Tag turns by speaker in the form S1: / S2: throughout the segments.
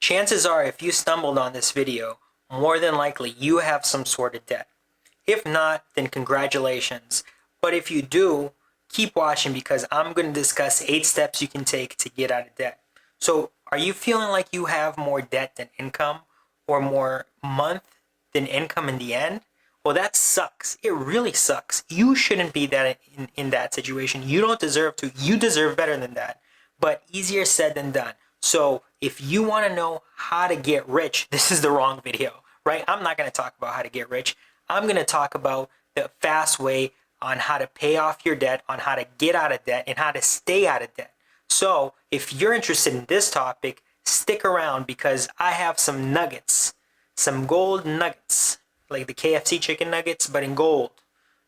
S1: Chances are if you stumbled on this video, more than likely you have some sort of debt. If not, then congratulations. But if you do, keep watching because I'm going to discuss 8 steps you can take to get out of debt. So are you feeling like you have more debt than income or more month than income in the end? Well, that sucks. It really sucks. You shouldn't be that in that situation. You don't deserve to. You deserve better than that. But easier said than done. So if you want to know how to get rich, this is the wrong video, right? I'm not going to talk about how to get rich. I'm going to talk about the fast way on how to pay off your debt, on how to get out of debt, and how to stay out of debt. So if you're interested in this topic, stick around because I have some nuggets, some gold nuggets, like the KFC chicken nuggets, but in gold,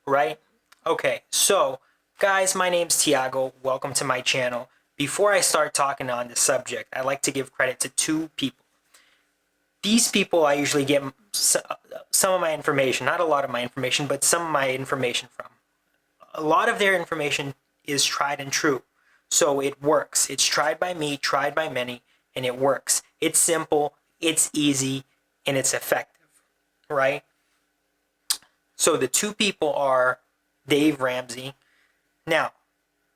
S1: right? Okay, so guys, my name's Thiago. Welcome to my channel. Before I start talking on this subject, I like to give credit to 2 people. These people I usually get some of my information, not a lot of my information, but some of my information from. A lot of their information is tried and true. So it works. It's tried by me, tried by many, and it works. It's simple, it's easy, and it's effective, right? So the 2 people are Dave Ramsey. Now,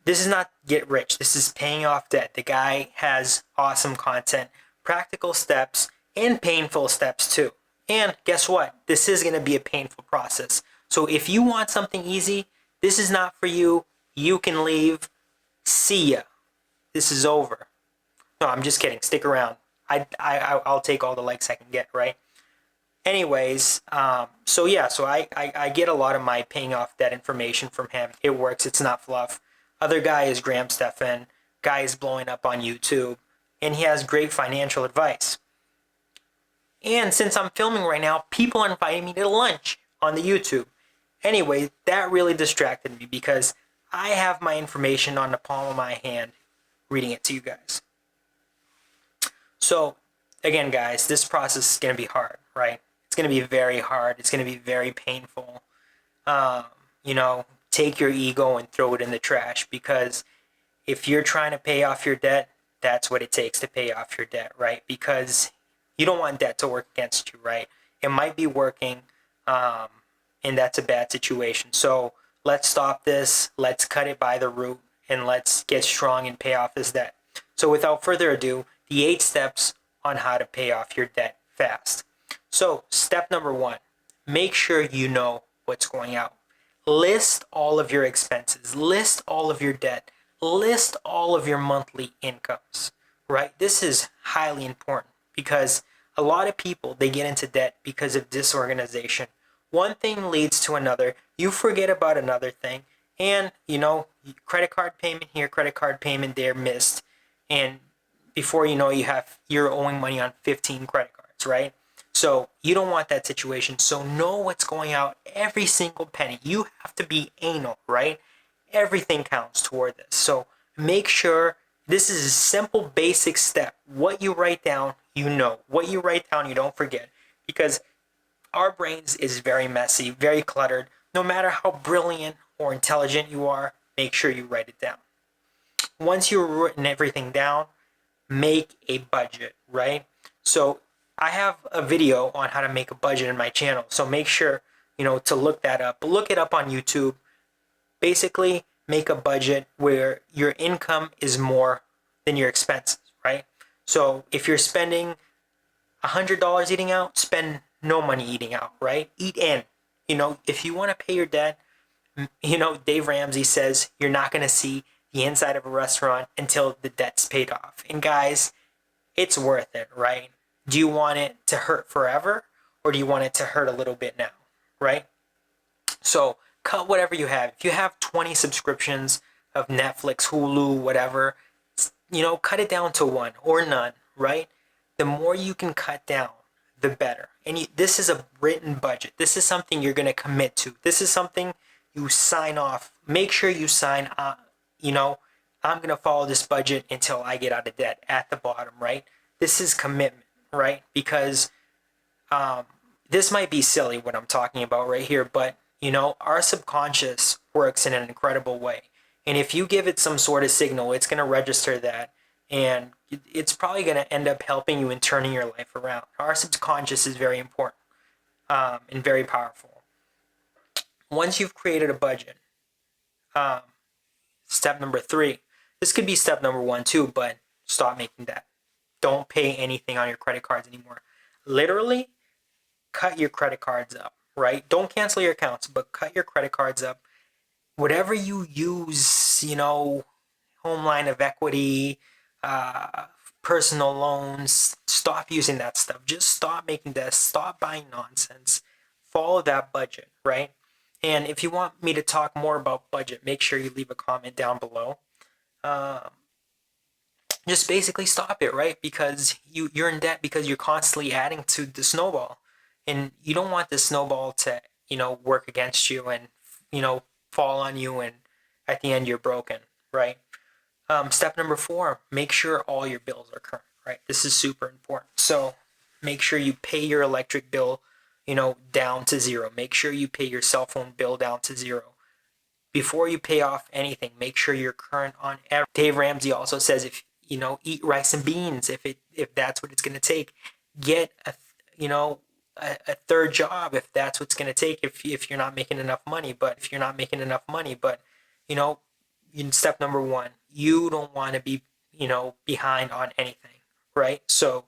S1: this is not get rich. This is paying off debt. The guy has awesome content, practical steps, and painful steps too. And guess what? This is going to be a painful process. So if you want something easy, this is not for you. You can leave. See ya. This is over. No, I'm just kidding. Stick around. I'll take all the likes I can get, right? Anyways, so I get a lot of my paying off debt information from him. It works. It's not fluff. Other guy is Graham Stephan. Guy is blowing up on YouTube. And he has great financial advice. And since I'm filming right now, people are inviting me to lunch on the YouTube. Anyway, that really distracted me because I have my information on the palm of my hand reading it to you guys. So, again, guys, this process is going to be hard, right? It's going to be very hard. It's going to be very painful. Take your ego and throw it in the trash because if you're trying to pay off your debt, that's what it takes to pay off your debt, right? Because you don't want debt to work against you, right? It might be working, and that's a bad situation. So let's stop this. Let's cut it by the root, and let's get strong and pay off this debt. So without further ado, the 8 steps on how to pay off your debt fast. So step number 1, make sure you know what's going out. List all of your expenses. List all of your debt. List all of your monthly incomes, right? This is highly important because a lot of people, they get into debt because of disorganization. One thing leads to another. You forget about another thing. And, credit card payment here, credit card payment there missed. And before you know, you're owing money on 15 credit cards, right? So you don't want that situation. So know what's going out, every single penny. You have to be anal, right? Everything counts toward this. So make sure this is a simple, basic step. What you write down, you know. What you write down, you don't forget. Because our brains is very messy, very cluttered. No matter how brilliant or intelligent you are, make sure you write it down. Once you've written everything down, make a budget, right? So I have a video on how to make a budget in my channel. So make sure, to look that up. Look it up on YouTube. Basically, make a budget where your income is more than your expenses, right? So if you're spending $100 eating out, spend no money eating out, right? Eat in. If you want to pay your debt, Dave Ramsey says you're not going to see the inside of a restaurant until the debt's paid off. And guys, it's worth it, right? Do you want it to hurt forever or do you want it to hurt a little bit now, right? So cut whatever you have. If you have 20 subscriptions of Netflix, Hulu, whatever, cut it down to 1 or none, right? The more you can cut down, the better. And this is a written budget. This is something you're going to commit to. This is something you sign off. Make sure you sign on, I'm going to follow this budget until I get out of debt at the bottom, right? This is commitment, right? Because this might be silly what I'm talking about right here, but our subconscious works in an incredible way. And if you give it some sort of signal, it's going to register that and, it's probably going to end up helping you in turning your life around. Our subconscious is very important and very powerful. Once you've created a budget, um, step number 3, this could be step number 1 too, but stop making debt. Don't pay anything on your credit cards anymore. Literally, cut your credit cards up, right? Don't cancel your accounts, but cut your credit cards up. Whatever you use, home line of equity, uh, personal loans, stop using that stuff. Just stop making that. Stop buying nonsense. Follow that budget, right? And if you want me to talk more about budget, make sure you leave a comment down below. Just basically stop it, right? Because you're in debt because you're constantly adding to the snowball, and you don't want the snowball to work against you and fall on you, and at the end you're broken, right? Step number 4, make sure all your bills are current, right? This is super important. So make sure you pay your electric bill, down to 0. Make sure you pay your cell phone bill down to 0. Before you pay off anything, make sure you're current on everything. Dave Ramsey also says if eat rice and beans if that's what it's going to take. Get a third job if that's what's going to take if you're not making enough money. But in step number 1, you don't want to be behind on anything, right? So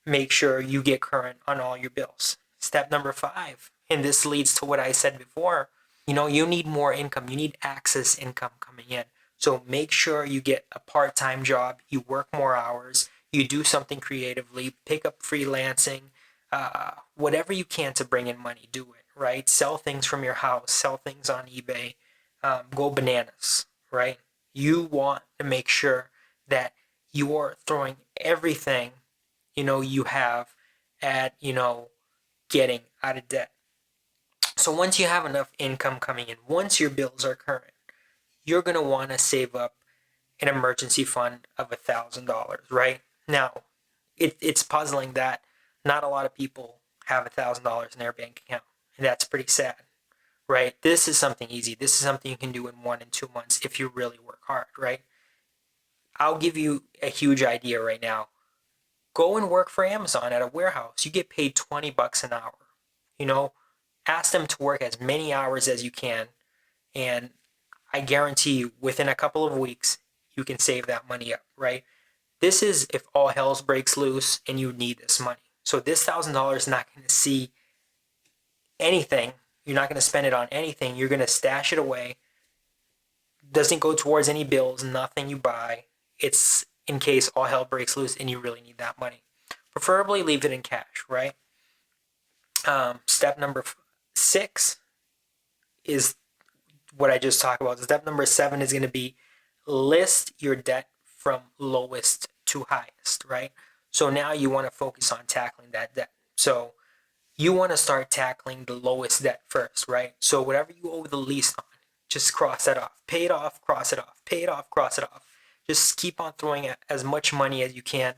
S1: make sure you get current on all your bills. Step number 5, and this leads to what I said before, you need more income. You need access income coming in. So make sure you get a part-time job, you work more hours, you do something creatively, pick up freelancing, whatever you can to bring in money, do it, right? Sell things from your house, sell things on eBay, go bananas, right? You want to make sure that you are throwing everything, you have at, getting out of debt. So once you have enough income coming in, once your bills are current, you're going to want to save up an emergency fund of $1,000, right? Now, it's puzzling that not a lot of people have $1,000 in their bank account, and that's pretty sad, right? This is something easy. This is something you can do in 1 and 2 months if you really work hard, right? I'll give you a huge idea right now. Go and work for Amazon at a warehouse. You get paid $20 an hour. Ask them to work as many hours as you can, and I guarantee you within a couple of weeks you can save that money up, right? This is if all hell breaks loose and you need this money. So this $1,000 is not going to see anything. You're not going to spend it on anything. You're going to stash it away. Doesn't go towards any bills, nothing you buy. It's in case all hell breaks loose and you really need that money. Preferably leave it in cash, right? Step number 6 is what I just talked about. Step number 7 is going to be list your debt from lowest to highest, right? So now you want to focus on tackling that debt. So you want to start tackling the lowest debt first, right? So whatever you owe the least on, just cross that off. Pay it off, cross it off. Pay it off, cross it off. Just keep on throwing as much money as you can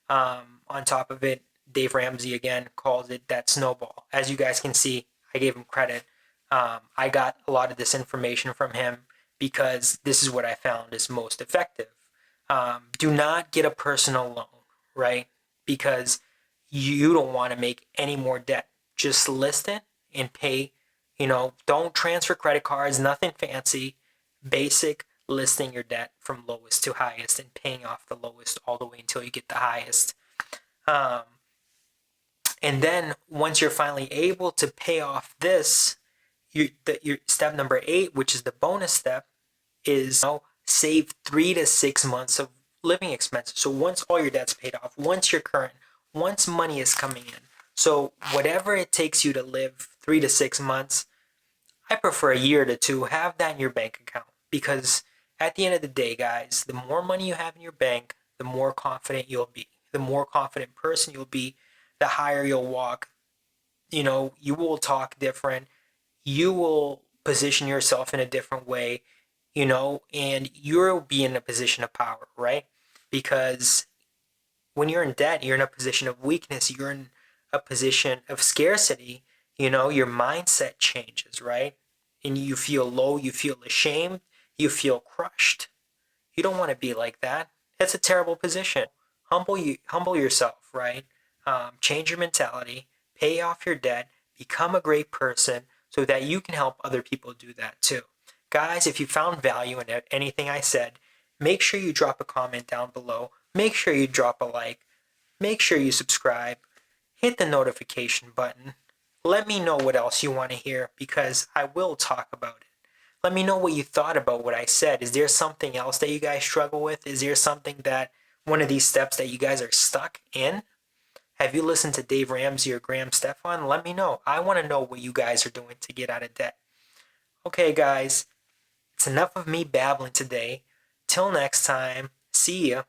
S1: on top of it. Dave Ramsey, again, calls it that snowball. As you guys can see, I gave him credit. I got a lot of this information from him because this is what I found is most effective. Do not get a personal loan, right? Because you don't want to make any more debt. Just list it and pay. Don't transfer credit cards, nothing fancy. Basic listing your debt from lowest to highest and paying off the lowest all the way until you get the highest. And then once you're finally able to pay off this, your step number 8, which is the bonus step, is save 3 to 6 months of living expenses. So once all your debt's paid off, once you're current, once money is coming in, so whatever it takes you to live 3 to 6 months, I prefer a year to 2, have that in your bank account. Because at the end of the day, guys, the more money you have in your bank, the more confident you'll be. The more confident person you'll be, the higher you'll walk. You will talk different. You will position yourself in a different way, and you'll be in a position of power, right? Because when you're in debt, you're in a position of weakness. You're in a position of scarcity. Your mindset changes, right? And you feel low, you feel ashamed, you feel crushed. You don't want to be like that. That's a terrible position. humble yourself, right? Change your mentality, pay off your debt, become a great person so that you can help other people do that too. Guys, if you found value in anything I said, make sure you drop a comment down below. Make sure you drop a like. Make sure you subscribe. Hit the notification button. Let me know what else you want to hear because I will talk about it. Let me know what you thought about what I said. Is there something else that you guys struggle with? Is there something that one of these steps that you guys are stuck in? Have you listened to Dave Ramsey or Graham Stefan? Let me know. I want to know what you guys are doing to get out of debt. Okay, guys, it's enough of me babbling today. Till next time, see ya.